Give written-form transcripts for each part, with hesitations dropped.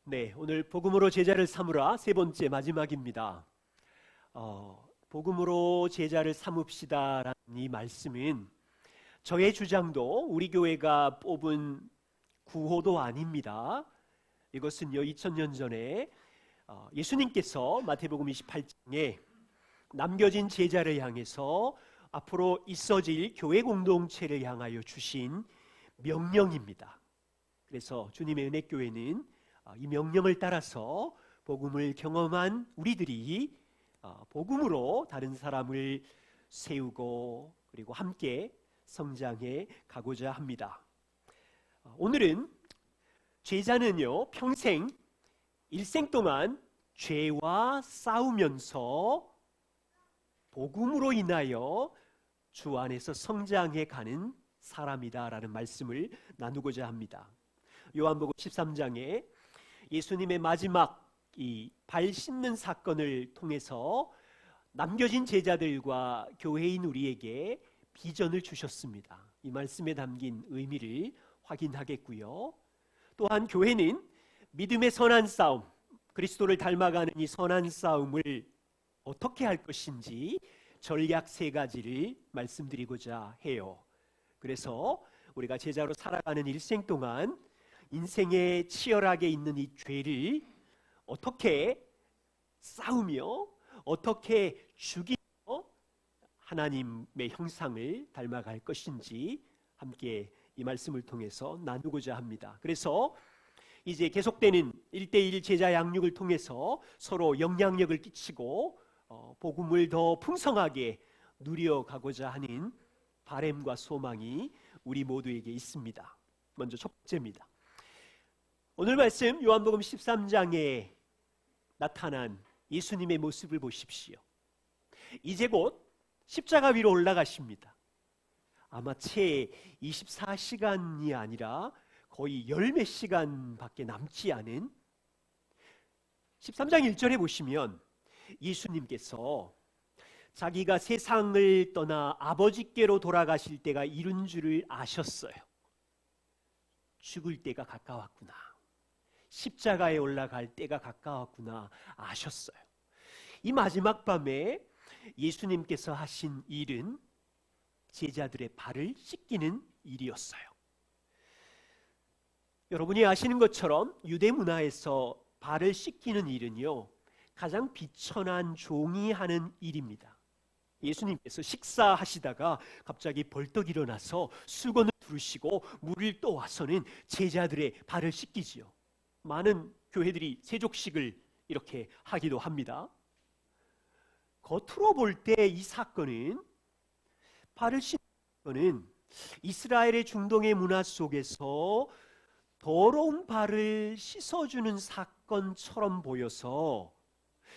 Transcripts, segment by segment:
네, 오늘 복음으로 제자를 삼으라 세 번째 마지막입니다. 복음으로 제자를 삼읍시다라는 이 말씀은 저의 주장도 우리 교회가 뽑은 구호도 아닙니다. 이것은요 2000년 전에 예수님께서 마태복음 28장에 남겨진 제자를 향해서 앞으로 있어질 교회 공동체를 향하여 주신 명령입니다. 그래서 주님의 은혜교회는 이 명령을 따라서 복음을 경험한 우리들이 복음으로 다른 사람을 세우고 그리고 함께 성장해 가고자 합니다. 오늘은 제자는요 평생 일생 동안 죄와 싸우면서 복음으로 인하여 주 안에서 성장해 가는 사람이다라는 말씀을 나누고자 합니다. 요한복음 13장에 예수님의 마지막 이 발 씻는 사건을 통해서 남겨진 제자들과 교회인 우리에게 비전을 주셨습니다. 이 말씀에 담긴 의미를 확인하겠고요. 또한 교회는 믿음의 선한 싸움, 그리스도를 닮아가는 이 선한 싸움을 어떻게 할 것인지 전략 세 가지를 말씀드리고자 해요. 그래서 우리가 제자로 살아가는 일생 동안 인생에 치열하게 있는 이 죄를 어떻게 싸우며 어떻게 죽이며 하나님의 형상을 닮아갈 것인지 함께 이 말씀을 통해서 나누고자 합니다. 그래서 이제 계속되는 1:1 제자 양육을 통해서 서로 영향력을 끼치고 복음을 더 풍성하게 누려가고자 하는 바람과 소망이 우리 모두에게 있습니다. 먼저 첫 번째입니다. 오늘 말씀 요한복음 13장에 나타난 예수님의 모습을 보십시오. 이제 곧 십자가 위로 올라가십니다. 아마 채 24시간이 아니라 거의 열몇 시간밖에 남지 않은 13장 1절에 보시면 예수님께서 자기가 세상을 떠나 아버지께로 돌아가실 때가 이른 줄을 아셨어요. 죽을 때가 가까웠구나, 십자가에 올라갈 때가 가까웠구나 아셨어요. 이 마지막 밤에 예수님께서 하신 일은 제자들의 발을 씻기는 일이었어요. 여러분이 아시는 것처럼 유대 문화에서 발을 씻기는 일은요 가장 비천한 종이 하는 일입니다. 예수님께서 식사하시다가 갑자기 벌떡 일어나서 수건을 두르시고 물을 떠와서는 제자들의 발을 씻기지요. 많은 교회들이 세족식을 이렇게 하기도 합니다. 겉으로 볼 때 이 사건은, 발을 씻는 사건은 이스라엘의 중동의 문화 속에서 더러운 발을 씻어주는 사건처럼 보여서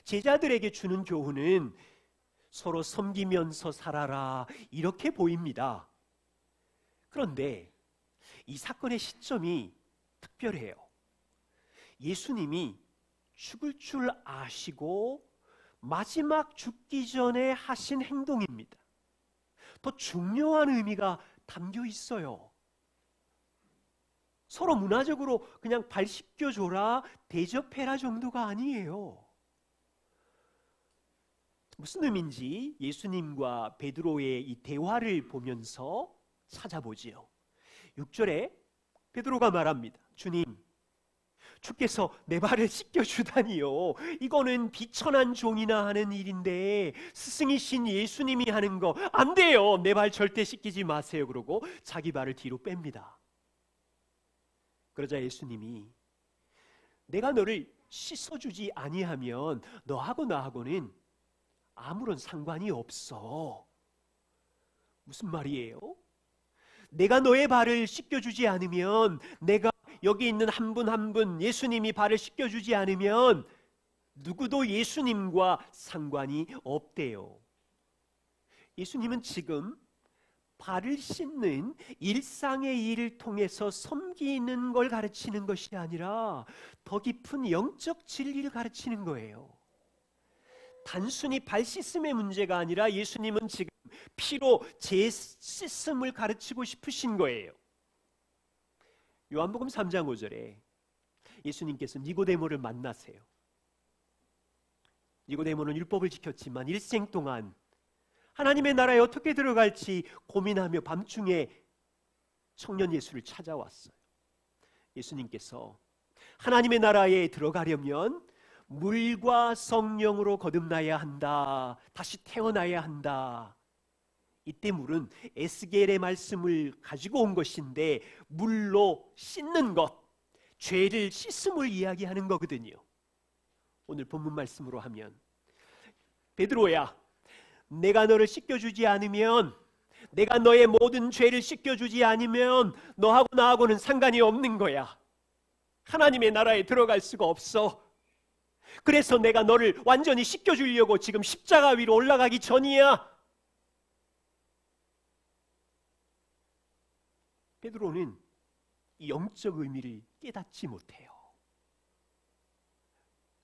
제자들에게 주는 교훈은 서로 섬기면서 살아라 이렇게 보입니다. 그런데 이 사건의 시점이 특별해요. 예수님이 죽을 줄 아시고 마지막 죽기 전에 하신 행동입니다. 더 중요한 의미가 담겨 있어요. 서로 문화적으로 그냥 발 씻겨줘라, 대접해라 정도가 아니에요. 무슨 의미인지 예수님과 베드로의 이 대화를 보면서 찾아보지요. 6절에 베드로가 말합니다. 주님, 주께서 내 발을 씻겨주다니요, 이거는 비천한 종이나 하는 일인데 스승이신 예수님이 하는 거 안 돼요, 내 발 절대 씻기지 마세요. 그러고 자기 발을 뒤로 뺍니다. 그러자 예수님이 내가 너를 씻어주지 아니하면 너하고 나하고는 아무런 상관이 없어. 무슨 말이에요? 내가 너의 발을 씻겨주지 않으면, 내가 여기 있는 한 분 한 분 예수님이 발을 씻겨주지 않으면 누구도 예수님과 상관이 없대요. 예수님은 지금 발을 씻는 일상의 일을 통해서 섬기는 걸 가르치는 것이 아니라 더 깊은 영적 진리를 가르치는 거예요. 단순히 발 씻음의 문제가 아니라 예수님은 지금 피로 제 씻음을 가르치고 싶으신 거예요. 요한복음 3장 5절에 예수님께서 니고데모를 만나세요. 니고데모는 율법을 지켰지만 일생 동안 하나님의 나라에 어떻게 들어갈지 고민하며 밤중에 청년 예수를 찾아왔어요. 예수님께서 하나님의 나라에 들어가려면 물과 성령으로 거듭나야 한다. 다시 태어나야 한다. 이때 물은 에스겔의 말씀을 가지고 온 것인데 물로 씻는 것, 죄를 씻음을 이야기하는 거거든요. 오늘 본문 말씀으로 하면 베드로야, 내가 너를 씻겨주지 않으면, 내가 너의 모든 죄를 씻겨주지 않으면 너하고 나하고는 상관이 없는 거야. 하나님의 나라에 들어갈 수가 없어. 그래서 내가 너를 완전히 씻겨주려고 지금 십자가 위로 올라가기 전이야. 베드로는 이 영적 의미를 깨닫지 못해요.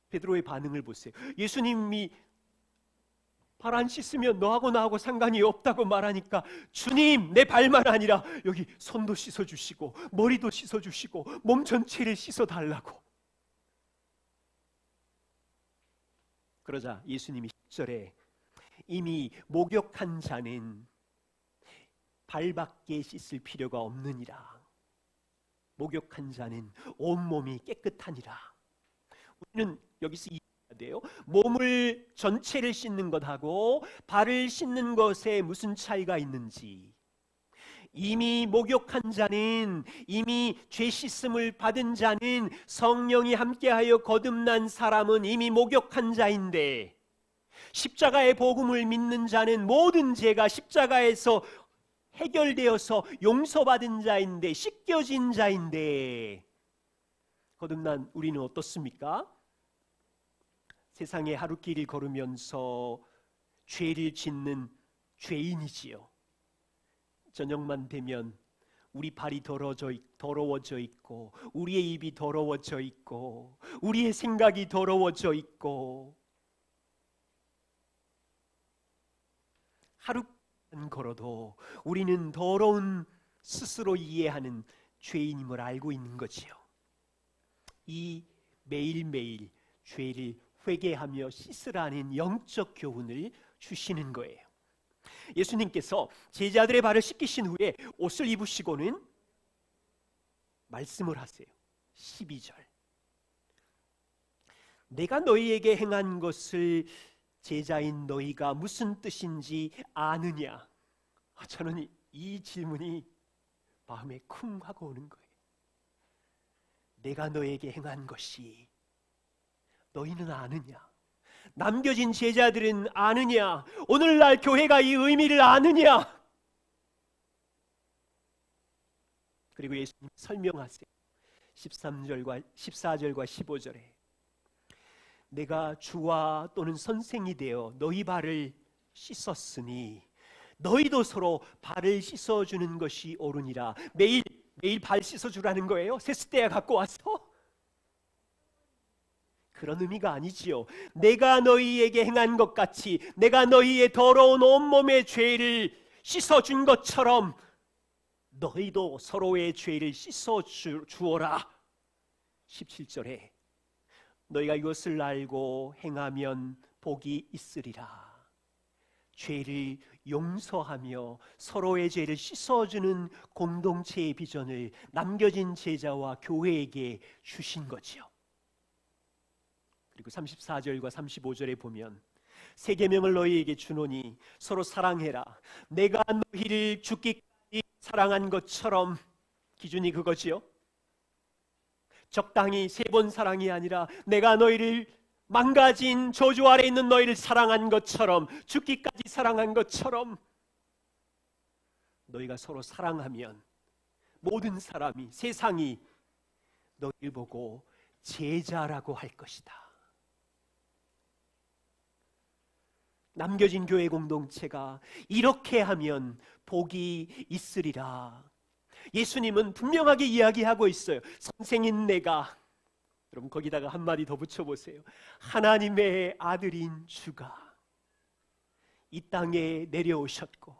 베드로의 반응을 보세요. 예수님이 발 안 씻으면 너하고 나하고 상관이 없다고 말하니까 주님, 내 발만 아니라 여기 손도 씻어주시고 머리도 씻어주시고 몸 전체를 씻어달라고. 그러자 예수님이 10절에 이미 목욕한 자는 발밖에 씻을 필요가 없느니라. 목욕한 자는 온몸이 깨끗하니라. 우리는 여기서 이해해야 돼요. 몸을 전체를 씻는 것하고 발을 씻는 것에 무슨 차이가 있는지. 이미 목욕한 자는, 이미 죄 씻음을 받은 자는, 성령이 함께하여 거듭난 사람은 이미 목욕한 자인데, 십자가의 복음을 믿는 자는 모든 죄가 십자가에서 해결되어서 용서받은 자인데, 씻겨진 자인데, 거듭난 우리는 어떻습니까? 세상의 하루길을 걸으면서 죄를 짓는 죄인이지요. 저녁만 되면 우리 발이 더러워져 있고, 우리의 입이 더러워져 있고, 우리의 생각이 더러워져 있고, 하루만 걸어도 우리는 더러운 스스로 이해하는 죄인임을 알고 있는 거지요. 이 매일매일 죄를 회개하며 씻으라는 영적 교훈을 주시는 거예요. 예수님께서 제자들의 발을 씻기신 후에 옷을 입으시고는 말씀을 하세요. 12절. 내가 너희에게 행한 것을 제자인 너희가 무슨 뜻인지 아느냐? 저는 이 질문이 마음에 쿵 하고 오는 거예요. 내가 너에게 행한 것이 너희는 아느냐? 남겨진 제자들은 아느냐? 오늘날 교회가 이 의미를 아느냐? 그리고 예수님 설명하세요. 14절과 15절에 내가 주와 또는 선생이 되어 너희 발을 씻었으니 너희도 서로 발을 씻어주는 것이 옳으니라. 매일 발 씻어주라는 거예요? 세숫대야 갖고 와서? 그런 의미가 아니지요. 내가 너희에게 행한 것 같이 내가 너희의 더러운 온몸의 죄를 씻어준 것처럼 너희도 서로의 죄를 씻어주어라. 17절에 너희가 이것을 알고 행하면 복이 있으리라. 죄를 용서하며 서로의 죄를 씻어주는 공동체의 비전을 남겨진 제자와 교회에게 주신 거지요. 그리고 34절과 35절에 보면 새 계명을 너희에게 주노니 서로 사랑해라. 내가 너희를 죽기까지 사랑한 것처럼. 기준이 그거지요. 적당히 3번 사랑이 아니라 내가 너희를 망가진 저주 아래 있는 너희를 사랑한 것처럼, 죽기까지 사랑한 것처럼 너희가 서로 사랑하면 모든 사람이, 세상이 너희를 보고 제자라고 할 것이다. 남겨진 교회 공동체가 이렇게 하면 복이 있으리라. 예수님은 분명하게 이야기하고 있어요. 선생인 내가, 여러분 거기다가 한마디 더 붙여보세요. 하나님의 아들인 주가 이 땅에 내려오셨고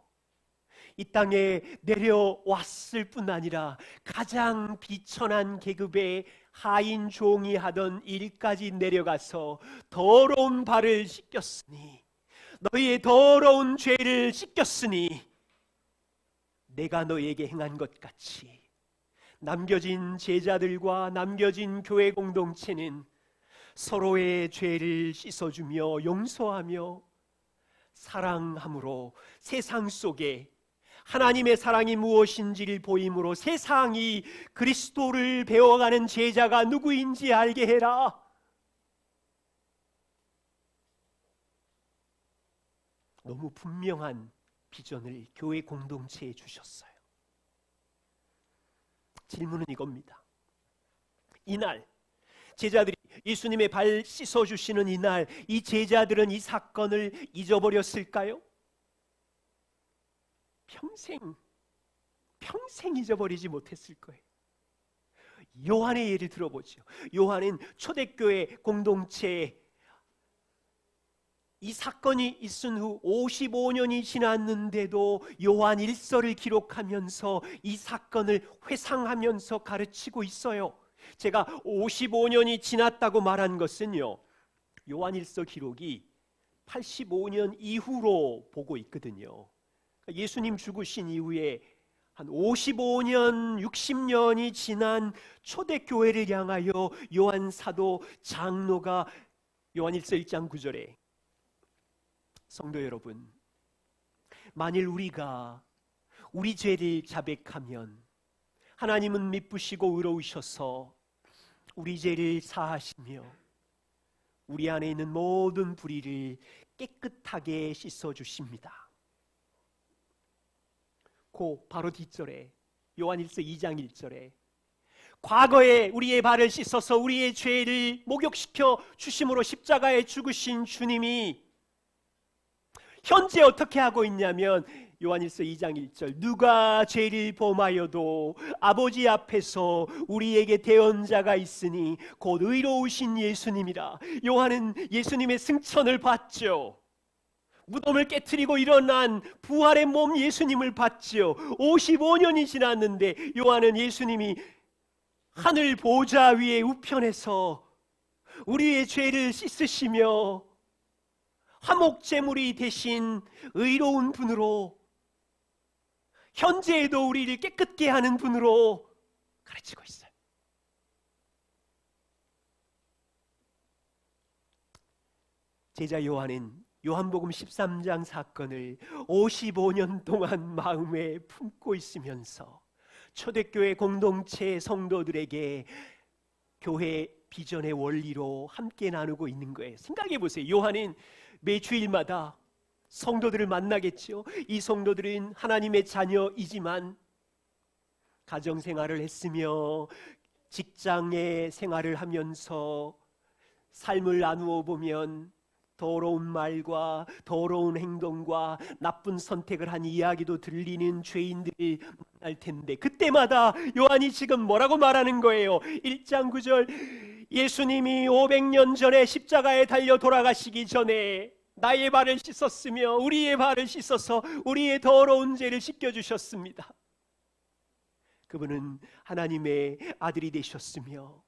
이 땅에 내려왔을 뿐 아니라 가장 비천한 계급의 하인 종이 하던 일까지 내려가서 더러운 발을 씻겼으니, 너희의 더러운 죄를 씻겼으니 내가 너희에게 행한 것 같이 남겨진 제자들과 남겨진 교회 공동체는 서로의 죄를 씻어주며 용서하며 사랑함으로 세상 속에 하나님의 사랑이 무엇인지를 보임으로 세상이 그리스도를 배워가는 제자가 누구인지 알게 해라. 너무 분명한 비전을 교회 공동체에 주셨어요. 질문은 이겁니다. 이날 제자들이 예수님의 발 씻어주시는 이날, 이 제자들은 이 사건을 잊어버렸을까요? 평생 잊어버리지 못했을 거예요. 요한의 예를 들어보죠. 요한은 초대교회 공동체에 이 사건이 있은 후 55년이 지났는데도 요한 일서를 기록하면서 이 사건을 회상하면서 가르치고 있어요. 제가 55년이 지났다고 말한 것은요, 요한 일서 기록이 85년 이후로 보고 있거든요. 예수님 죽으신 이후에 한 55년, 60년이 지난 초대교회를 향하여 요한 사도 장로가 요한일서 1장 9절에 성도 여러분, 만일 우리가 우리 죄를 자백하면 하나님은 미쁘시고 의로우셔서 우리 죄를 사하시며 우리 안에 있는 모든 불의를 깨끗하게 씻어주십니다. 그 바로 뒷절에 요한일서 2장 1절에 과거에 우리의 발을 씻어서 우리의 죄를 목욕시켜 주심으로 십자가에 죽으신 주님이 현재 어떻게 하고 있냐면 요한일서 2장 1절 누가 죄를 범하여도 아버지 앞에서 우리에게 대언자가 있으니 곧 의로우신 예수님이라. 요한은 예수님의 승천을 봤죠. 무덤을 깨트리고 일어난 부활의 몸 예수님을 봤죠. 55년이 지났는데 요한은 예수님이 하늘 보좌 위에 우편에서 우리의 죄를 씻으시며 화목제물이 되신 의로운 분으로, 현재에도 우리를 깨끗게 하는 분으로 가르치고 있어요. 제자 요한은 요한복음 13장 사건을 55년 동안 마음에 품고 있으면서 초대교회 공동체 성도들에게 교회 비전의 원리로 함께 나누고 있는 거예요. 생각해 보세요. 요한은 매 주일마다 성도들을 만나겠죠. 이 성도들은 하나님의 자녀이지만 가정생활을 했으며 직장의 생활을 하면서 삶을 나누어 보면 더러운 말과 더러운 행동과 나쁜 선택을 한 이야기도 들리는 죄인들이 만날 텐데, 그때마다 요한이 지금 뭐라고 말하는 거예요? 1장 9절 예수님이 500년 전에 십자가에 달려 돌아가시기 전에 나의 발을 씻었으며 우리의 발을 씻어서 우리의 더러운 죄를 씻겨주셨습니다. 그분은 하나님의 아들이 되셨으며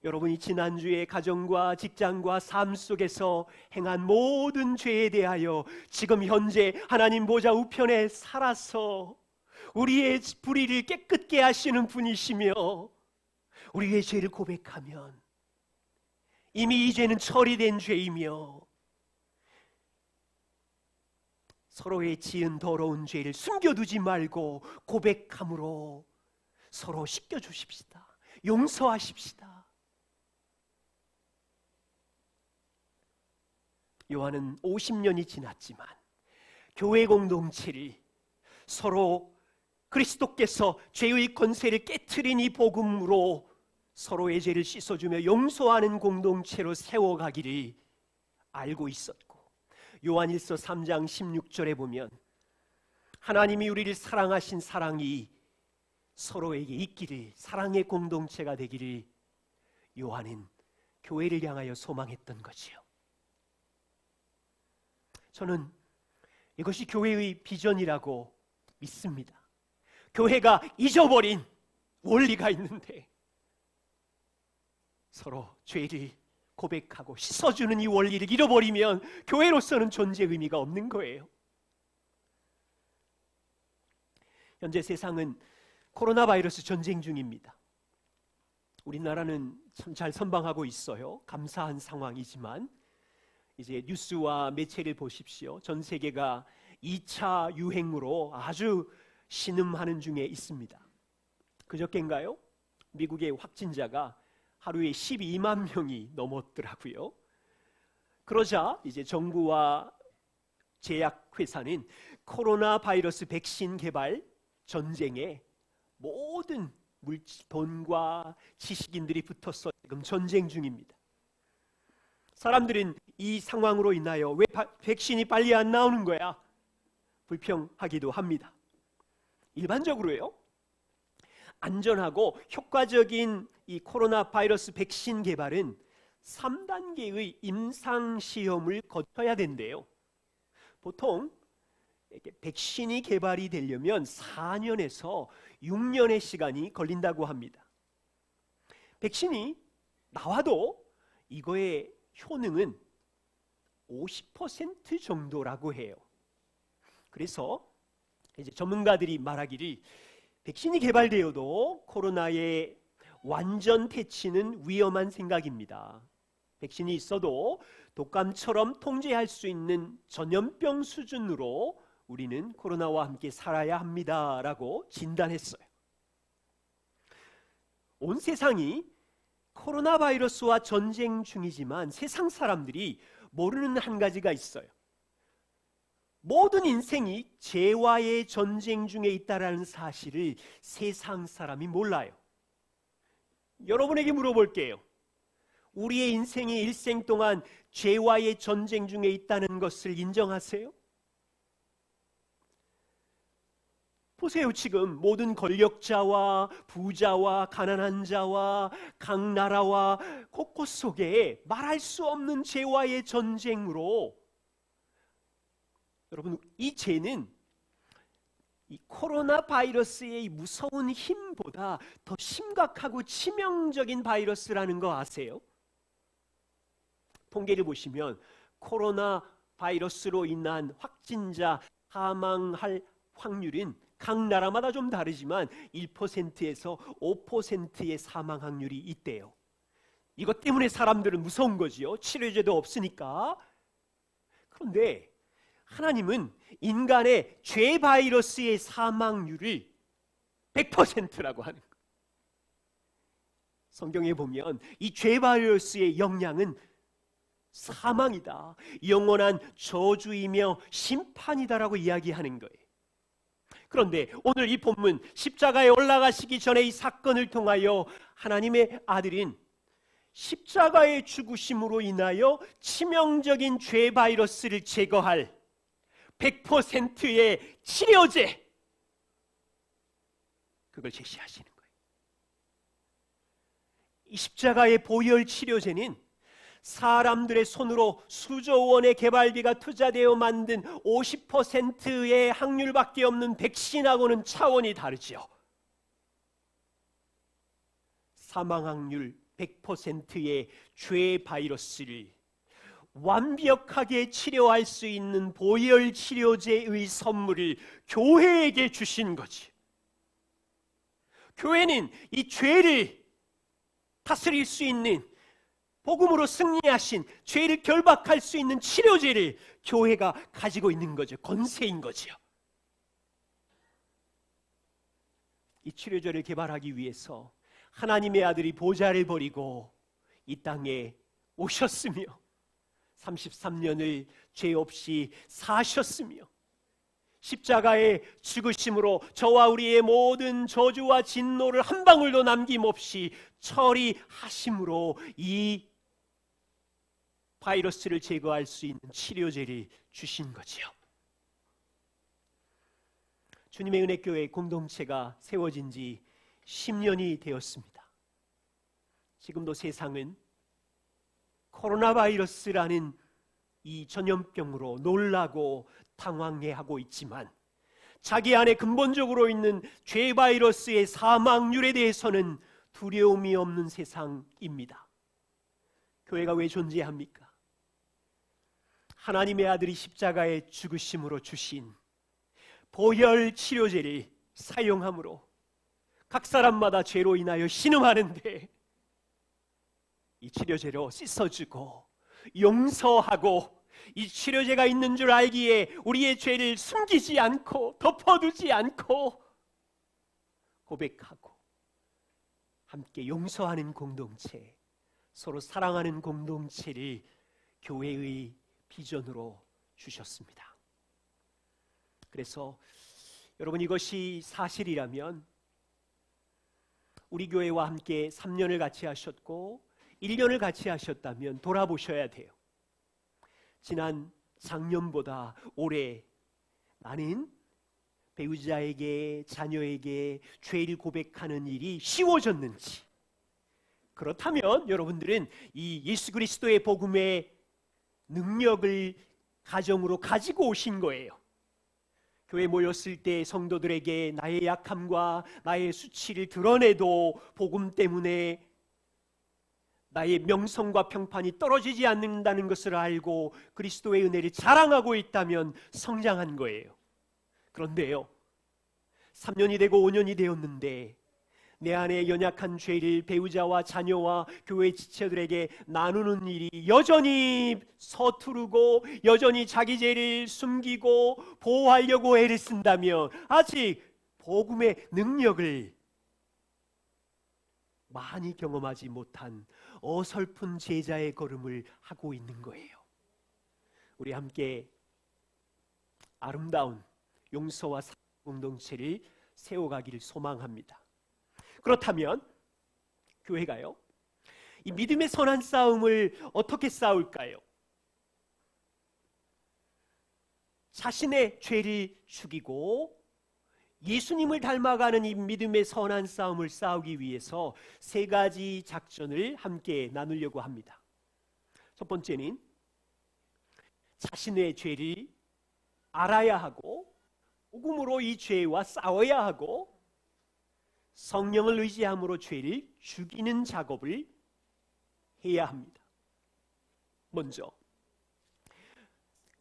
여러분이 지난주에 가정과 직장과 삶 속에서 행한 모든 죄에 대하여 지금 현재 하나님 보좌 우편에 살아서 우리의 불의를 깨끗게 하시는 분이시며 우리의 죄를 고백하면 이미 이 죄는 처리된 죄이며 서로의 지은 더러운 죄를 숨겨두지 말고 고백함으로 서로 씻겨주십시다. 용서하십시다. 요한은 50년이 지났지만 교회 공동체를 서로 그리스도께서 죄의 권세를 깨트린 이 복음으로 서로의 죄를 씻어주며 용서하는 공동체로 세워가기를 알고 있었고, 요한일서 3장 16절에 보면 하나님이 우리를 사랑하신 사랑이 서로에게 있기를, 사랑의 공동체가 되기를 요한은 교회를 향하여 소망했던 거지요. 저는 이것이 교회의 비전이라고 믿습니다. 교회가 잊어버린 원리가 있는데 서로 죄를 고백하고 씻어주는 이 원리를 잃어버리면 교회로서는 존재 의미가 없는 거예요. 현재 세상은 코로나 바이러스 전쟁 중입니다. 우리나라는 참 잘 선방하고 있어요. 감사한 상황이지만 이제 뉴스와 매체를 보십시오. 전 세계가 2차 유행으로 아주 신음하는 중에 있습니다. 그저께인가요? 미국의 확진자가 하루에 12만 명이 넘었더라고요. 그러자 이제 정부와 제약회사는 코로나 바이러스 백신 개발 전쟁에 모든 돈과 지식인들이 붙어서 지금 전쟁 중입니다. 사람들은 이 상황으로 인하여 왜 백신이 빨리 안 나오는 거야? 불평하기도 합니다. 일반적으로요, 안전하고 효과적인 이 코로나 바이러스 백신 개발은 3단계의 임상시험을 거쳐야 된대요. 보통 백신이 개발이 되려면 4년에서 6년의 시간이 걸린다고 합니다. 백신이 나와도 이거의 효능은 50% 정도라고 해요. 그래서 이제 전문가들이 말하기를 백신이 개발되어도 코로나의 완전 퇴치는 위험한 생각입니다. 백신이 있어도 독감처럼 통제할 수 있는 전염병 수준으로 우리는 코로나와 함께 살아야 합니다라고 진단했어요. 온 세상이 코로나 바이러스와 전쟁 중이지만 세상 사람들이 모르는 한 가지가 있어요. 모든 인생이 죄와의 전쟁 중에 있다는 사실을 세상 사람이 몰라요. 여러분에게 물어볼게요. 우리의 인생이 일생 동안 죄와의 전쟁 중에 있다는 것을 인정하세요? 보세요. 지금 모든 권력자와 부자와 가난한 자와 각 나라와 곳곳 속에 말할 수 없는 죄와의 전쟁으로, 여러분, 이 죄는 이 코로나 바이러스의 무서운 힘보다 더 심각하고 치명적인 바이러스라는 거 아세요? 통계를 보시면 코로나 바이러스로 인한 확진자 사망할 확률은 각 나라마다 좀 다르지만 1%에서 5%의 사망 확률이 있대요. 이것 때문에 사람들은 무서운 거지요. 치료제도 없으니까. 그런데 하나님은 인간의 죄 바이러스의 사망률을 100%라고 하는 거예요. 성경에 보면 이 죄 바이러스의 영향은 사망이다, 영원한 저주이며 심판이다라고 이야기하는 거예요. 그런데 오늘 이 본문 십자가에 올라가시기 전에 이 사건을 통하여 하나님의 아들인 십자가의 죽으심으로 인하여 치명적인 죄 바이러스를 제거할 100%의 치료제, 그걸 제시하시는 거예요. 이 십자가의 보혈 치료제는 사람들의 손으로 수조 원의 개발비가 투자되어 만든 50%의 확률밖에 없는 백신하고는 차원이 다르지요. 사망 확률 100%의 죄 바이러스를 완벽하게 치료할 수 있는 보혈 치료제의 선물을 교회에게 주신 거지. 교회는 이 죄를 다스릴 수 있는, 복음으로 승리하신, 죄를 결박할 수 있는 치료제를 교회가 가지고 있는 거죠. 권세인 거죠. 이 치료제를 개발하기 위해서 하나님의 아들이 보좌를 버리고 이 땅에 오셨으며 33년을 죄 없이 사셨으며 십자가의 죽으심으로 저와 우리의 모든 저주와 진노를 한 방울도 남김없이 처리하심으로 이 바이러스를 제거할 수 있는 치료제를 주신 거지요. 주님의 은혜교회 공동체가 세워진 지 10년이 되었습니다. 지금도 세상은 코로나 바이러스라는 이 전염병으로 놀라고 당황해하고 있지만 자기 안에 근본적으로 있는 죄 바이러스의 사망률에 대해서는 두려움이 없는 세상입니다. 교회가 왜 존재합니까? 하나님의 아들이 십자가에 죽으심으로 주신 보혈 치료제를 사용함으로 각 사람마다 죄로 인하여 신음하는데, 이 치료제로 씻어주고 용서하고, 이 치료제가 있는 줄 알기에 우리의 죄를 숨기지 않고 덮어두지 않고 고백하고 함께 용서하는 공동체, 서로 사랑하는 공동체를 교회의 비전으로 주셨습니다. 그래서 여러분, 이것이 사실이라면 우리 교회와 함께 3년을 같이 하셨고 1년을 같이 하셨다면 돌아보셔야 돼요. 지난 작년보다 올해 나는 배우자에게, 자녀에게 죄를 고백하는 일이 쉬워졌는지, 그렇다면 여러분들은 이 예수 그리스도의 복음의 능력을 가정으로 가지고 오신 거예요. 교회 모였을 때 성도들에게 나의 약함과 나의 수치를 드러내도 복음 때문에 나의 명성과 평판이 떨어지지 않는다는 것을 알고 그리스도의 은혜를 자랑하고 있다면 성장한 거예요. 그런데요, 3년이 되고 5년이 되었는데 내 안에 연약한 죄를 배우자와 자녀와 교회 지체들에게 나누는 일이 여전히 서투르고 여전히 자기 죄를 숨기고 보호하려고 애를 쓴다면 아직 복음의 능력을 많이 경험하지 못한 어설픈 제자의 걸음을 하고 있는 거예요. 우리 함께 아름다운 용서와 사랑 공동체를 세워가기를 소망합니다. 그렇다면 교회가요, 이 믿음의 선한 싸움을 어떻게 싸울까요? 자신의 죄를 죽이고 예수님을 닮아가는 이 믿음의 선한 싸움을 싸우기 위해서 세 가지 작전을 함께 나누려고 합니다. 첫 번째는 자신의 죄를 알아야 하고 복음으로 이 죄와 싸워야 하고 성령을 의지함으로 죄를 죽이는 작업을 해야 합니다. 먼저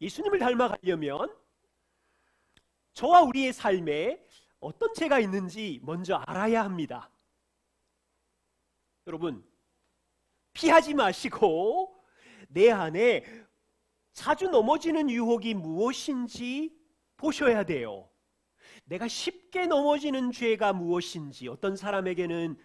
예수님을 닮아가려면 저와 우리의 삶에 어떤 죄가 있는지 먼저 알아야 합니다. 여러분, 피하지 마시고 내 안에 자주 넘어지는 유혹이 무엇인지 보셔야 돼요. 내가 쉽게 넘어지는 죄가 무엇인지, 어떤 사람에게는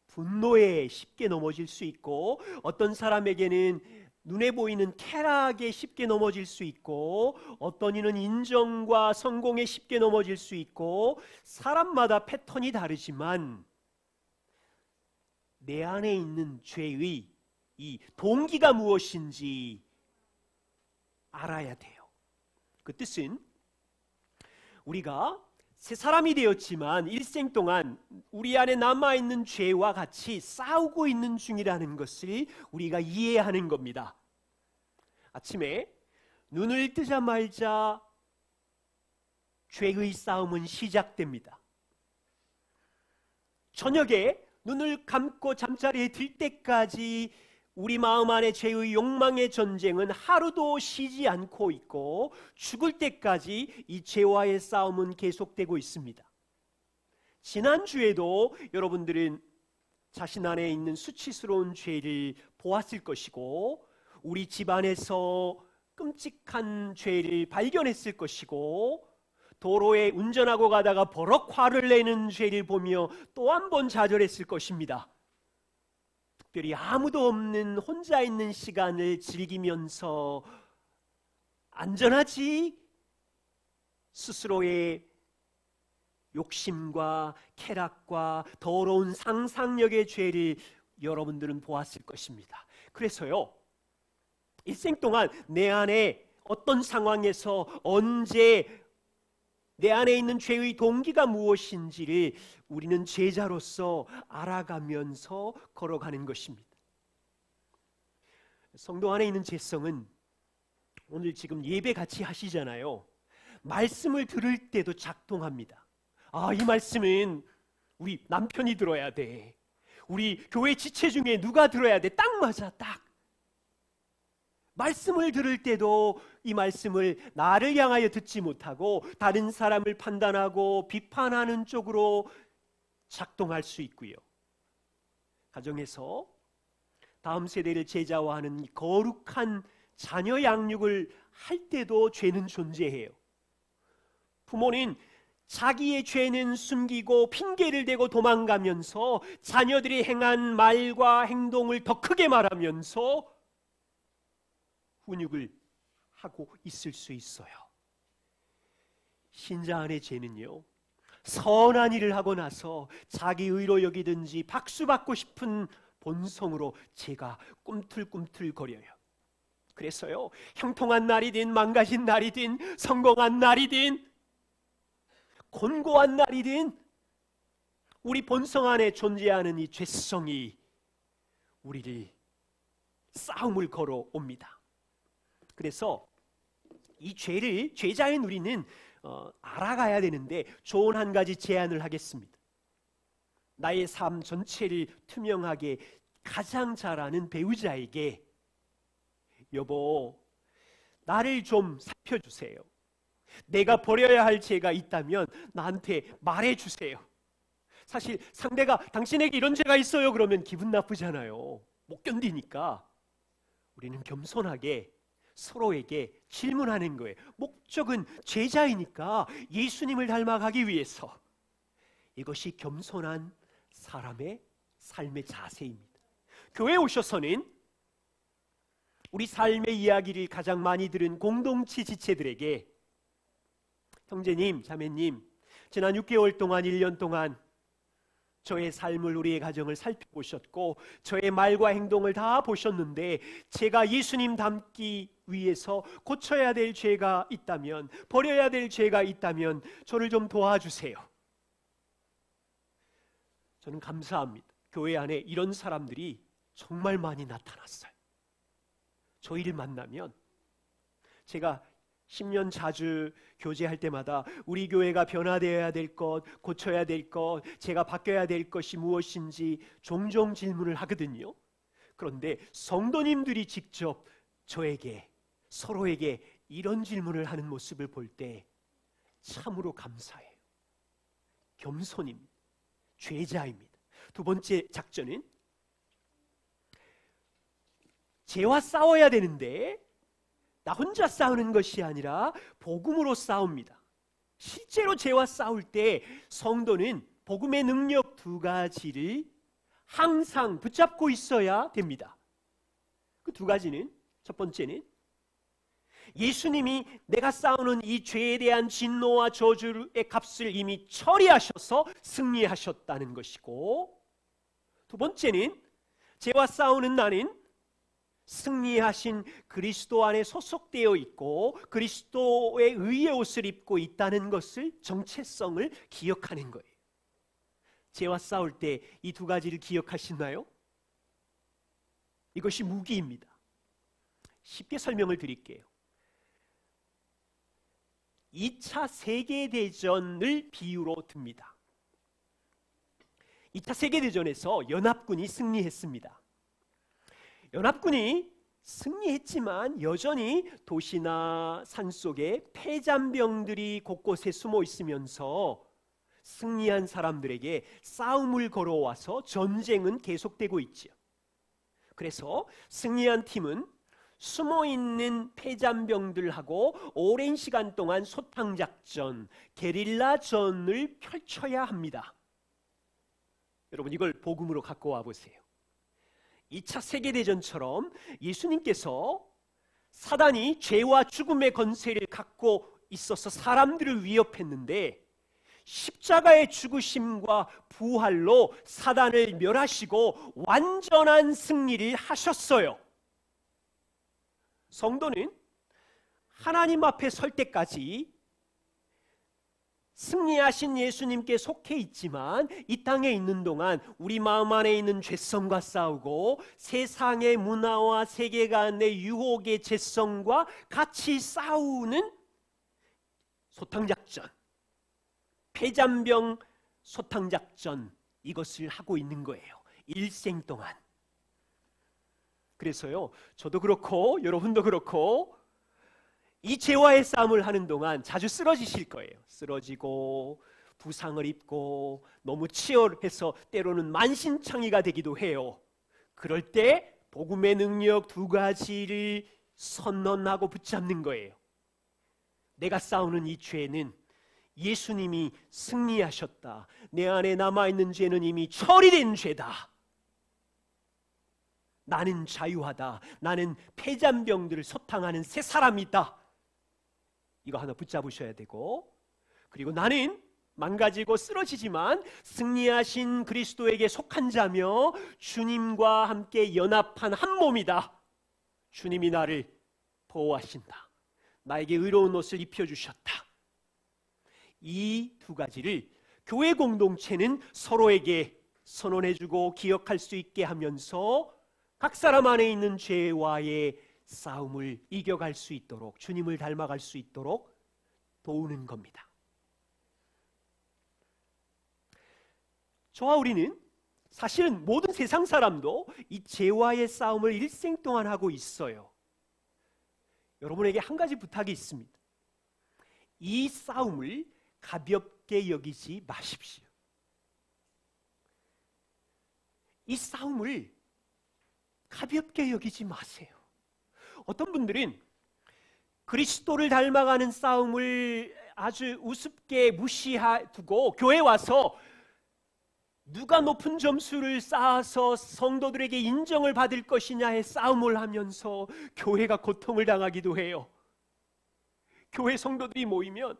분노에 쉽게 넘어질 수 있고 어떤 사람에게는 눈에 보이는 쾌락에 쉽게 넘어질 수 있고 어떤 이는 인정과 성공에 쉽게 넘어질 수 있고 사람마다 패턴이 다르지만 내 안에 있는 죄의 이 동기가 무엇인지 알아야 돼요. 그 뜻은 우리가 새 사람이 되었지만 일생 동안 우리 안에 남아있는 죄와 같이 싸우고 있는 중이라는 것을 우리가 이해하는 겁니다. 아침에 눈을 뜨자마자 죄의 싸움은 시작됩니다. 저녁에 눈을 감고 잠자리에 들 때까지 우리 마음 안에 죄의 욕망의 전쟁은 하루도 쉬지 않고 있고 죽을 때까지 이 죄와의 싸움은 계속되고 있습니다. 지난주에도 여러분들은 자신 안에 있는 수치스러운 죄를 보았을 것이고 우리 집안에서 끔찍한 죄를 발견했을 것이고 도로에 운전하고 가다가 버럭 화를 내는 죄를 보며 또 한 번 좌절했을 것입니다. 특별히 아무도 없는 혼자 있는 시간을 즐기면서 안전하지 스스로의 욕심과 쾌락과 더러운 상상력의 죄를 여러분들은 보았을 것입니다. 그래서요, 일생 동안 내 안에 어떤 상황에서 언제 내 안에 있는 죄의 동기가 무엇인지를 우리는 제자로서 알아가면서 걸어가는 것입니다. 성도 안에 있는 죄성은 오늘 지금 예배 같이 하시잖아요. 말씀을 들을 때도 작동합니다. 아, 이 말씀은 우리 남편이 들어야 돼. 우리 교회 지체 중에 누가 들어야 돼. 딱 맞아, 딱. 말씀을 들을 때도 이 말씀을 나를 향하여 듣지 못하고 다른 사람을 판단하고 비판하는 쪽으로 작동할 수 있고요. 가정에서 다음 세대를 제자화하는 이 거룩한 자녀 양육을 할 때도 죄는 존재해요. 부모는 자기의 죄는 숨기고 핑계를 대고 도망가면서 자녀들이 행한 말과 행동을 더 크게 말하면서 훈육을 하고 있을 수 있어요. 신자 안의 죄는요, 선한 일을 하고 나서 자기 의로 여기든지 박수받고 싶은 본성으로 죄가 꿈틀꿈틀거려요. 그래서요, 형통한 날이든 망가진 날이든 성공한 날이든 곤고한 날이든 우리 본성 안에 존재하는 이 죄성이 우리를 싸움을 걸어옵니다. 그래서 이 죄를 죄자인 우리는 알아가야 되는데 좋은 한 가지 제안을 하겠습니다. 나의 삶 전체를 투명하게 가장 잘 아는 배우자에게 여보, 나를 좀 살펴주세요. 내가 버려야 할 죄가 있다면 나한테 말해주세요. 사실 상대가 당신에게 이런 죄가 있어요 그러면 기분 나쁘잖아요. 못 견디니까 우리는 겸손하게 서로에게 질문하는 거예요. 목적은 제자이니까 예수님을 닮아가기 위해서. 이것이 겸손한 사람의 삶의 자세입니다. 교회에 오셔서는 우리 삶의 이야기를 가장 많이 들은 공동체 지체들에게 형제님, 자매님, 지난 6개월 동안 1년 동안 저의 삶을, 우리의 가정을 살펴보셨고 저의 말과 행동을 다 보셨는데 제가 예수님 닮기 위해서 고쳐야 될 죄가 있다면, 버려야 될 죄가 있다면 저를 좀 도와주세요. 저는 감사합니다. 교회 안에 이런 사람들이 정말 많이 나타났어요. 저희를 만나면 제가 10년 자주 교제할 때마다 우리 교회가 변화되어야 될 것, 고쳐야 될 것, 제가 바뀌어야 될 것이 무엇인지 종종 질문을 하거든요. 그런데 성도님들이 직접 저에게, 서로에게 이런 질문을 하는 모습을 볼 때 참으로 감사해요. 겸손입니다. 죄자입니다. 두 번째 작전은 죄와 싸워야 되는데 나 혼자 싸우는 것이 아니라 복음으로 싸웁니다. 실제로 죄와 싸울 때 성도는 복음의 능력 두 가지를 항상 붙잡고 있어야 됩니다. 그 두 가지는, 첫 번째는 예수님이 내가 싸우는 이 죄에 대한 진노와 저주의 값을 이미 처리하셔서 승리하셨다는 것이고, 두 번째는 죄와 싸우는 나는 승리하신 그리스도 안에 소속되어 있고 그리스도의 의의 옷을 입고 있다는 것을, 정체성을 기억하는 거예요. 죄와 싸울 때 이 두 가지를 기억하시나요? 이것이 무기입니다. 쉽게 설명을 드릴게요. 2차 세계대전을 비유로 듭니다. 2차 세계대전에서 연합군이 승리했습니다. 연합군이 승리했지만 여전히 도시나 산속에 폐잔병들이 곳곳에 숨어 있으면서 승리한 사람들에게 싸움을 걸어와서 전쟁은 계속되고 있죠. 그래서 승리한 팀은 숨어있는 폐잔병들하고 오랜 시간 동안 소탕작전, 게릴라전을 펼쳐야 합니다. 여러분, 이걸 복음으로 갖고 와보세요. 2차 세계대전처럼 예수님께서 사단이 죄와 죽음의 권세를 갖고 있어서 사람들을 위협했는데 십자가의 죽으심과 부활로 사단을 멸하시고 완전한 승리를 하셨어요. 성도는 하나님 앞에 설 때까지 승리하신 예수님께 속해 있지만 이 땅에 있는 동안 우리 마음 안에 있는 죄성과 싸우고 세상의 문화와 세계관의 유혹의 죄성과 같이 싸우는 소탕작전, 폐잔병 소탕작전, 이것을 하고 있는 거예요. 일생 동안. 그래서요, 저도 그렇고 여러분도 그렇고 이 죄와의 싸움을 하는 동안 자주 쓰러지실 거예요. 쓰러지고 부상을 입고 너무 치열해서 때로는 만신창이가 되기도 해요. 그럴 때 복음의 능력 두 가지를 선언하고 붙잡는 거예요. 내가 싸우는 이 죄는 예수님이 승리하셨다. 내 안에 남아있는 죄는 이미 처리된 죄다. 나는 자유하다. 나는 폐잔병들을 소탕하는 새 사람이다. 이거 하나 붙잡으셔야 되고, 그리고 나는 망가지고 쓰러지지만 승리하신 그리스도에게 속한 자며 주님과 함께 연합한 한 몸이다. 주님이 나를 보호하신다. 나에게 의로운 옷을 입혀주셨다. 이 두 가지를 교회 공동체는 서로에게 선언해주고 기억할 수 있게 하면서 각 사람 안에 있는 죄와의 싸움을 이겨갈 수 있도록, 주님을 닮아갈 수 있도록 도우는 겁니다. 저와 우리는 사실은 모든 세상 사람도 이 죄와의 싸움을 일생 동안 하고 있어요. 여러분에게 한 가지 부탁이 있습니다. 이 싸움을 가볍게 여기지 마십시오. 이 싸움을 가볍게 여기지 마세요. 어떤 분들은 그리스도를 닮아가는 싸움을 아주 우습게 무시하고 교회에 와서 누가 높은 점수를 쌓아서 성도들에게 인정을 받을 것이냐의 싸움을 하면서 교회가 고통을 당하기도 해요. 교회 성도들이 모이면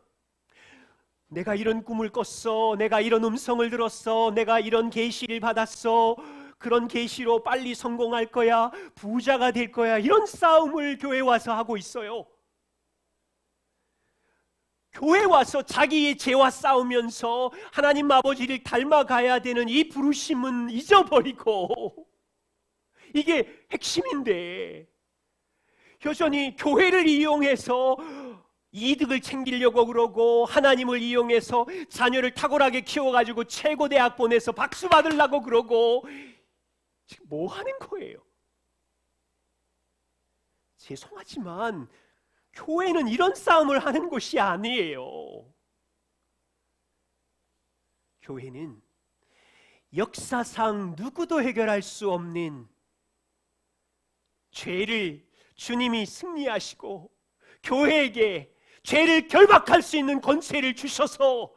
내가 이런 꿈을 꿨어, 내가 이런 음성을 들었어, 내가 이런 계시를 받았어, 그런 계시로 빨리 성공할 거야, 부자가 될 거야, 이런 싸움을 교회에 와서 하고 있어요. 교회 와서 자기의 죄와 싸우면서 하나님 아버지를 닮아가야 되는 이 부르심은 잊어버리고, 이게 핵심인데 여전히 교회를 이용해서 이득을 챙기려고 그러고 하나님을 이용해서 자녀를 탁월하게 키워가지고 최고 대학 보내서 박수 받으려고 그러고, 지금 뭐 하는 거예요? 죄송하지만 교회는 이런 싸움을 하는 곳이 아니에요. 교회는 역사상 누구도 해결할 수 없는 죄를 주님이 승리하시고 교회에게 죄를 결박할 수 있는 권세를 주셔서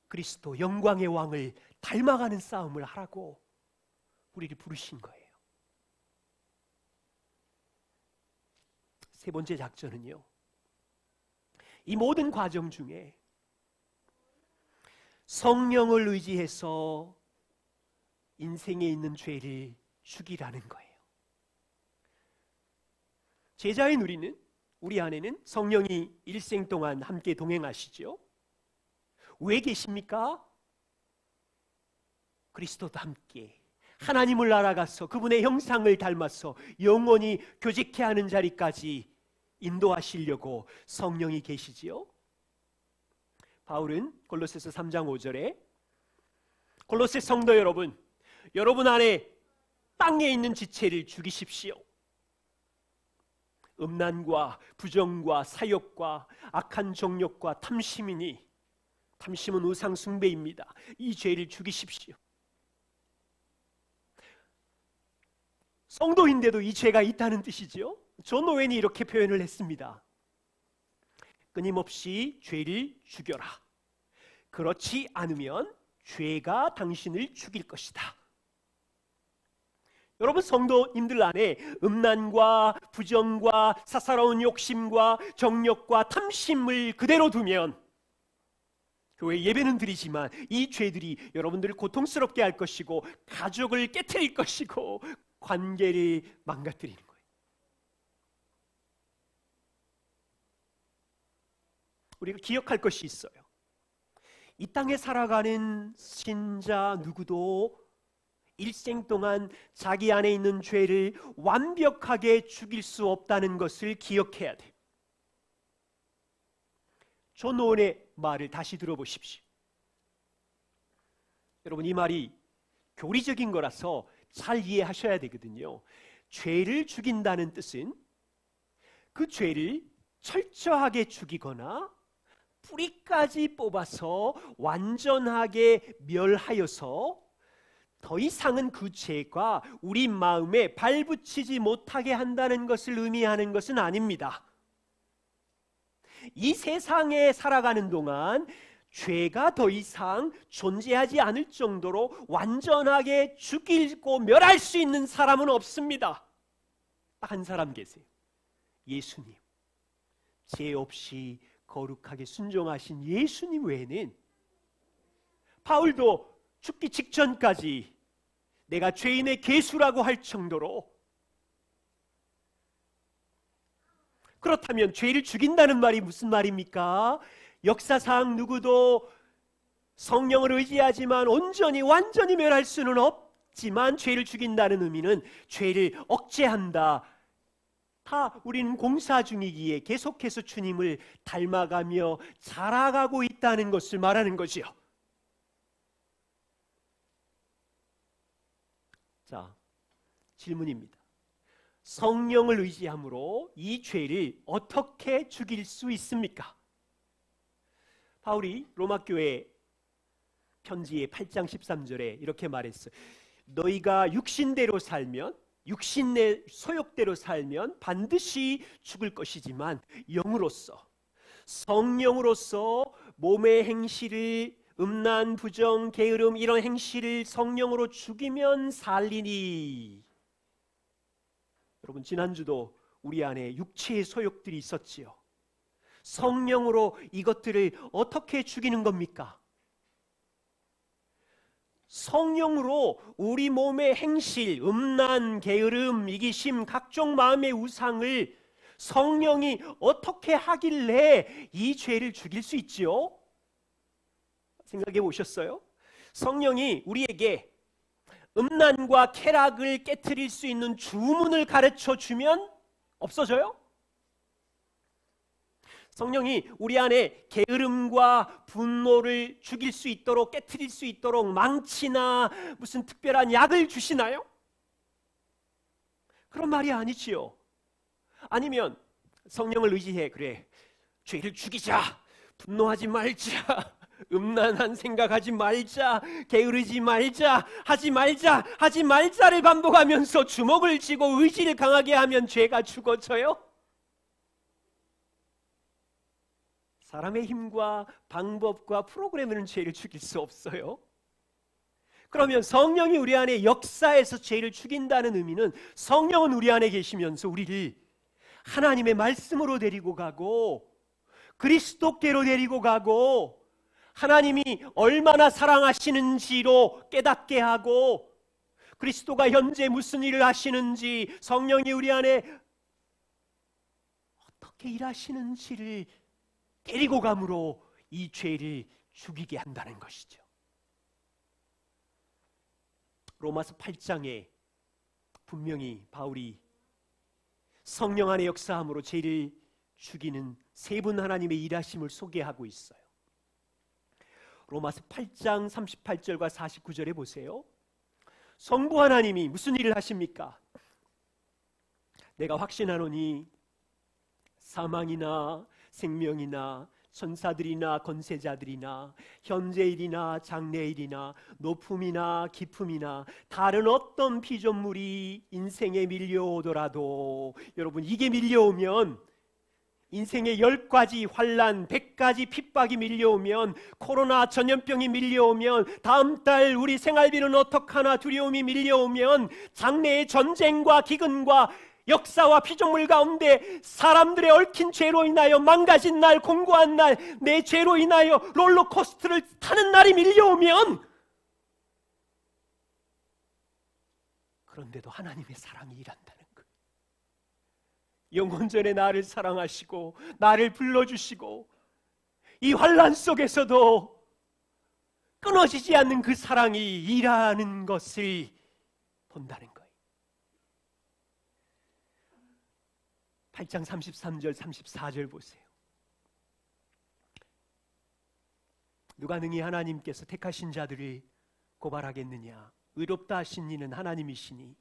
그리스도 영광의 왕을 닮아가는 싸움을 하라고 우리를 부르신 거예요. 세 번째 작전은요, 이 모든 과정 중에 성령을 의지해서 인생에 있는 죄를 죽이라는 거예요. 제자인 우리 안에는 성령이 일생 동안 함께 동행하시죠. 왜 계십니까? 그리스도도 함께 하나님을 알아가서 그분의 형상을 닮아서 영원히 교제케 하는 자리까지 인도하시려고 성령이 계시지요. 바울은 골로새서 3장 5절에 골로새 성도 여러분, 여러분 안에 땅에 있는 지체를 죽이십시오. 음란과 부정과 사욕과 악한 정욕과 탐심이니, 탐심은 우상 숭배입니다. 이 죄를 죽이십시오. 성도인데도 이 죄가 있다는 뜻이지요. 존 오웬이 이렇게 표현을 했습니다. 끊임없이 죄를 죽여라. 그렇지 않으면 죄가 당신을 죽일 것이다. 여러분, 성도님들 안에 음란과 부정과 사사로운 욕심과 정욕과 탐심을 그대로 두면 교회 예배는 드리지만 이 죄들이 여러분들을 고통스럽게 할 것이고 가족을 깨트릴 것이고 관계를 망가뜨리는 거예요. 우리가 기억할 것이 있어요. 이 땅에 살아가는 신자 누구도 일생 동안 자기 안에 있는 죄를 완벽하게 죽일 수 없다는 것을 기억해야 돼. 존 오웬의 말을 다시 들어보십시오. 여러분, 이 말이 교리적인 거라서 잘 이해하셔야 되거든요. 죄를 죽인다는 뜻은 그 죄를 철저하게 죽이거나 뿌리까지 뽑아서 완전하게 멸하여서 더 이상은 그 죄가 우리 마음에 발붙이지 못하게 한다는 것을 의미하는 것은 아닙니다. 이 세상에 살아가는 동안 죄가 더 이상 존재하지 않을 정도로 완전하게 죽이고 멸할 수 있는 사람은 없습니다. 딱 한 사람 계세요. 예수님. 죄 없이 거룩하게 순종하신 예수님 외에는, 바울도 죽기 직전까지 내가 죄인의 괴수라고 할 정도로, 그렇다면 죄를 죽인다는 말이 무슨 말입니까? 역사상 누구도 성령을 의지하지만 온전히 완전히 멸할 수는 없지만, 죄를 죽인다는 의미는 죄를 억제한다. 다 우리는 공사 중이기에 계속해서 주님을 닮아가며 자라가고 있다는 것을 말하는 거지요. 자, 질문입니다. 성령을 의지함으로 이 죄를 어떻게 죽일 수 있습니까? 바울이 로마교회 편지의 8장 13절에 이렇게 말했어요. 너희가 육신대로 살면, 육신의 소욕대로 살면 반드시 죽을 것이지만 영으로서, 성령으로서 몸의 행실을, 음란, 부정, 게으름 이런 행실을 성령으로 죽이면 살리니. 여러분, 지난주도 우리 안에 육체의 소욕들이 있었지요. 성령으로 이것들을 어떻게 죽이는 겁니까? 성령으로 우리 몸의 행실, 음란, 게으름, 이기심, 각종 마음의 우상을 성령이 어떻게 하길래 이 죄를 죽일 수 있지요? 생각해 보셨어요? 성령이 우리에게 음란과 쾌락을 깨트릴 수 있는 주문을 가르쳐 주면 없어져요? 성령이 우리 안에 게으름과 분노를 죽일 수 있도록, 깨트릴 수 있도록 망치나 무슨 특별한 약을 주시나요? 그런 말이 아니지요. 아니면 성령을 의지해, 그래, 죄를 죽이자, 분노하지 말자, 음란한 생각하지 말자, 게으르지 말자, 하지 말자를 반복하면서 주먹을 쥐고 의지를 강하게 하면 죄가 죽어져요? 사람의 힘과 방법과 프로그램으로는 죄를 죽일 수 없어요. 그러면 성령이 우리 안에 역사해서 죄를 죽인다는 의미는, 성령은 우리 안에 계시면서 우리를 하나님의 말씀으로 데리고 가고 그리스도께로 데리고 가고 하나님이 얼마나 사랑하시는지로 깨닫게 하고, 그리스도가 현재 무슨 일을 하시는지, 성령이 우리 안에 어떻게 일하시는지를 데리고 감으로 이 죄를 죽이게 한다는 것이죠. 로마서 8장에 분명히 바울이 성령 안에 역사함으로 죄를 죽이는 세 분 하나님의 일하심을 소개하고 있어요. 로마서 8장 38절과 49절에 보세요. 성부 하나님이 무슨 일을 하십니까? 내가 확신하노니 사망이나 생명이나 천사들이나 권세자들이나 현재일이나 장래일이나 높음이나 깊음이나 다른 어떤 피조물이 인생에 밀려오더라도, 여러분, 이게 밀려오면, 인생의 10가지 환난, 100가지 핍박이 밀려오면, 코로나 전염병이 밀려오면, 다음 달 우리 생활비는 어떡하나 두려움이 밀려오면, 장래의 전쟁과 기근과 역사와 피조물 가운데 사람들의 얽힌 죄로 인하여 망가진 날, 공고한 날, 내 죄로 인하여 롤러코스터를 타는 날이 밀려오면, 그런데도 하나님의 사랑이 일한다는 거예요. 영원전에 나를 사랑하시고 나를 불러주시고 이 환난 속에서도 끊어지지 않는 그 사랑이 일하는 것을 본다는 거예요. 8장 33절 34절 보세요. 누가 능히 하나님께서 택하신 자들을 고발하겠느냐? 의롭다 하신 이는 하나님이시니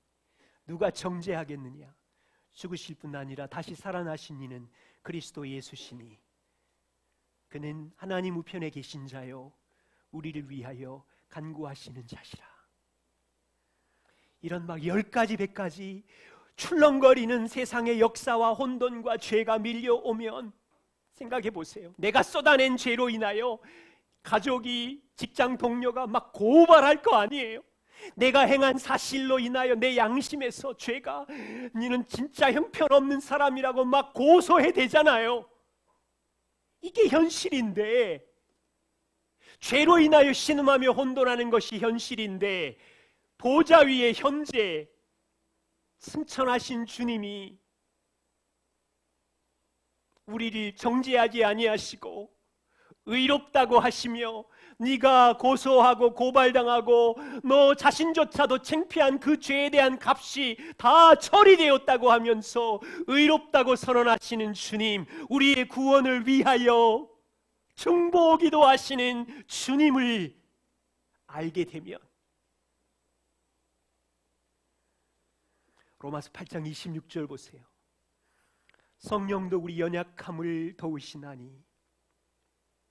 누가 정죄하겠느냐? 죽으실 뿐 아니라 다시 살아나신 이는 그리스도 예수시니 그는 하나님 우편에 계신 자요 우리를 위하여 간구하시는 자시라. 이런 막 10가지 100가지 출렁거리는 세상의 역사와 혼돈과 죄가 밀려오면 생각해 보세요. 내가 쏟아낸 죄로 인하여 가족이, 직장 동료가 막 고발할 거 아니에요. 내가 행한 사실로 인하여 내 양심에서 죄가 니는 진짜 형편없는 사람이라고 막 고소해 대잖아요. 이게 현실인데, 죄로 인하여 신음하며 혼돈하는 것이 현실인데, 보좌 위에 현재 승천하신 주님이 우리를 정죄하지 아니하시고 의롭다고 하시며 네가 고소하고 고발당하고 너 자신조차도 창피한 그 죄에 대한 값이 다 처리되었다고 하면서 의롭다고 선언하시는 주님, 우리의 구원을 위하여 중보기도 하시는 주님을 알게 되면 로마서 8장 26절 보세요. 성령도 우리 연약함을 도우시나니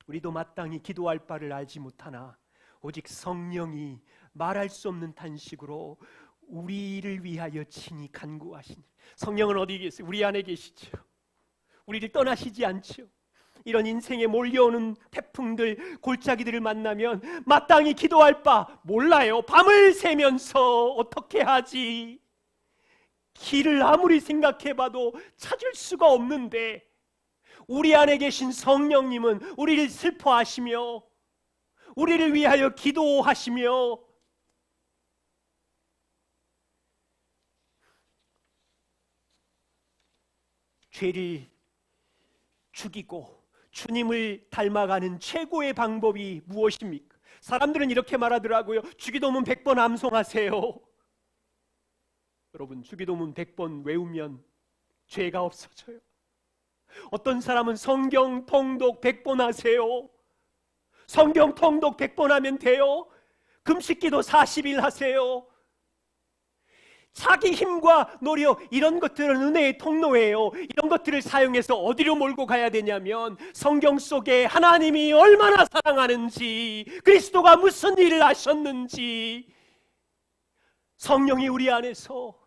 우리도 마땅히 기도할 바를 알지 못하나 오직 성령이 말할 수 없는 탄식으로 우리를 위하여 친히 간구하시니. 성령은 어디 계세요? 우리 안에 계시죠. 우리를 떠나시지 않죠. 이런 인생에 몰려오는 태풍들, 골짜기들을 만나면 마땅히 기도할 바 몰라요. 밤을 새면서 어떻게 하지? 길을 아무리 생각해봐도 찾을 수가 없는데 우리 안에 계신 성령님은 우리를 슬퍼하시며 우리를 위하여 기도하시며 죄를 죽이고 주님을 닮아가는 최고의 방법이 무엇입니까? 사람들은 이렇게 말하더라고요. 주기도문 100번 암송하세요. 여러분, 주기도문 100번 외우면 죄가 없어져요. 어떤 사람은 성경 통독 100번 하세요. 성경 통독 100번 하면 돼요. 금식기도 40일 하세요. 자기 힘과 노력, 이런 것들은 은혜의 통로예요. 이런 것들을 사용해서 어디로 몰고 가야 되냐면 성경 속에 하나님이 얼마나 사랑하는지, 그리스도가 무슨 일을 하셨는지, 성령이 우리 안에서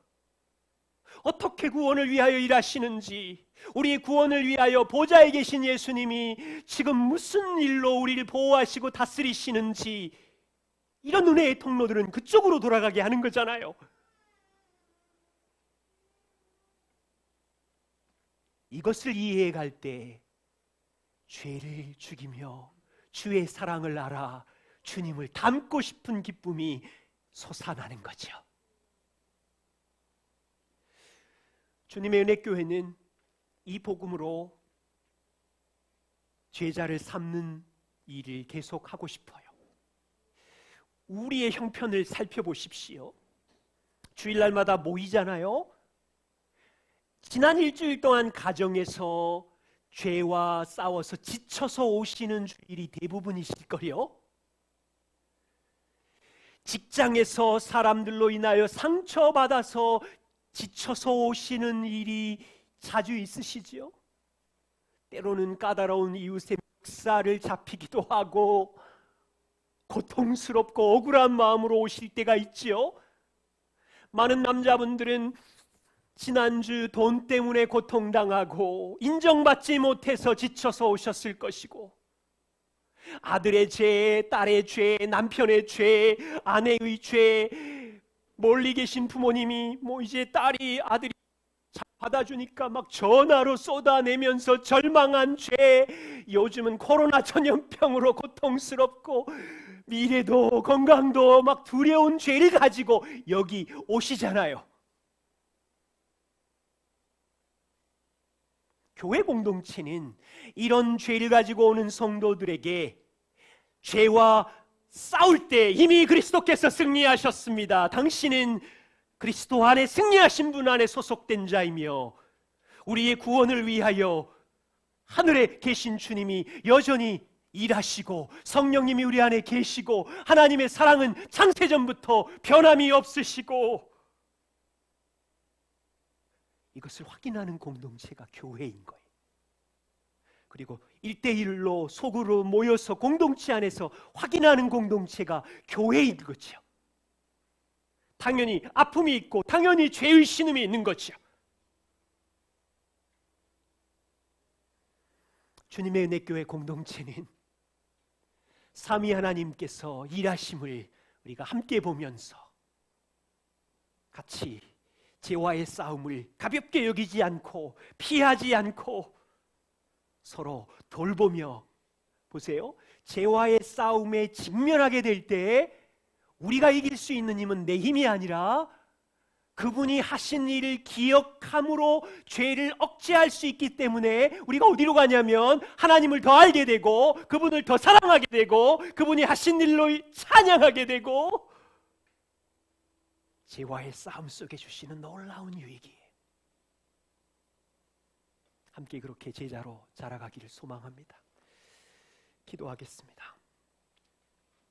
어떻게 구원을 위하여 일하시는지, 우리 구원을 위하여 보좌에 계신 예수님이 지금 무슨 일로 우리를 보호하시고 다스리시는지, 이런 은혜의 통로들은 그쪽으로 돌아가게 하는 거잖아요. 이것을 이해해 갈 때 죄를 죽이며 주의 사랑을 알아 주님을 닮고 싶은 기쁨이 솟아나는 거죠. 주님의 은혜교회는 이 복음으로 제자를 삼는 일을 계속하고 싶어요. 우리의 형편을 살펴보십시오. 주일날마다 모이잖아요. 지난 일주일 동안 가정에서 죄와 싸워서 지쳐서 오시는 주일이 대부분이실 거요. 직장에서 사람들로 인하여 상처받아서 지쳐서 오시는 일이 자주 있으시지요. 때로는 까다로운 이웃의 멱살을 잡히기도 하고 고통스럽고 억울한 마음으로 오실 때가 있지요. 많은 남자분들은 지난주 돈 때문에 고통당하고 인정받지 못해서 지쳐서 오셨을 것이고, 아들의 죄, 딸의 죄, 남편의 죄, 아내의 죄, 멀리 계신 부모님이 이제 딸이 아들이 받아주니까 막 전화로 쏟아내면서 절망한 죄, 요즘은 코로나 전염병으로 고통스럽고 미래도 건강도 막 두려운 죄를 가지고 여기 오시잖아요. 교회 공동체는 이런 죄를 가지고 오는 성도들에게 죄와 싸울 때 이미 그리스도께서 승리하셨습니다. 당신은 그리스도 안에 승리하신 분 안에 소속된 자이며 우리의 구원을 위하여 하늘에 계신 주님이 여전히 일하시고 성령님이 우리 안에 계시고 하나님의 사랑은 창세전부터 변함이 없으시고 이것을 확인하는 공동체가 교회인 거예요. 그리고 1대1로 속으로 모여서 공동체 안에서 확인하는 공동체가 교회인 거죠. 당연히 아픔이 있고 당연히 죄의 신음이 있는 거죠. 주님의 은혜교회 공동체는 삼위 하나님께서 일하심을 우리가 함께 보면서 같이 죄와의 싸움을 가볍게 여기지 않고 피하지 않고 서로 돌보며, 보세요, 죄와의 싸움에 직면하게 될 때 우리가 이길 수 있는 힘은 내 힘이 아니라 그분이 하신 일을 기억함으로 죄를 억제할 수 있기 때문에 우리가 어디로 가냐면 하나님을 더 알게 되고 그분을 더 사랑하게 되고 그분이 하신 일로 찬양하게 되고 죄와의 싸움 속에 주시는 놀라운 유익이에요. 함께 그렇게 제자로 자라가기를 소망합니다. 기도하겠습니다.